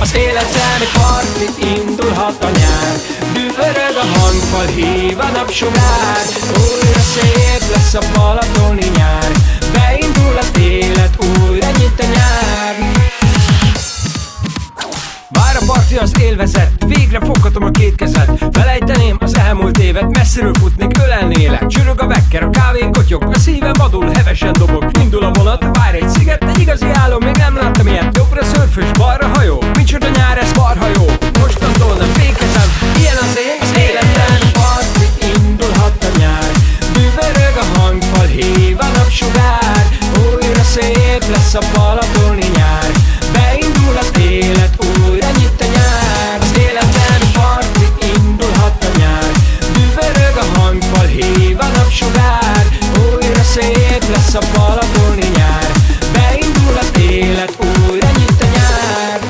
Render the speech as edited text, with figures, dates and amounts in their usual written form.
Az életem egy partit, indulhat a nyár. Dübörög a hangfal, hív a napsugár. Újra szép lesz a balatoni nyár. Beindul az élet, újra nyit a nyár. Vár a parti, az élvezet, végre foghatom a két kezed. Felejteném az elmúlt évet, messziről futnék, ölelnélek. Csörög a vekker, a kávé kotyog, a szívem vadul, hevesen dobog. Indul a vonat, vár egy sziget, egy igazi álom, még nem láttam ilyet. Jobbra szörfös, balra hajó,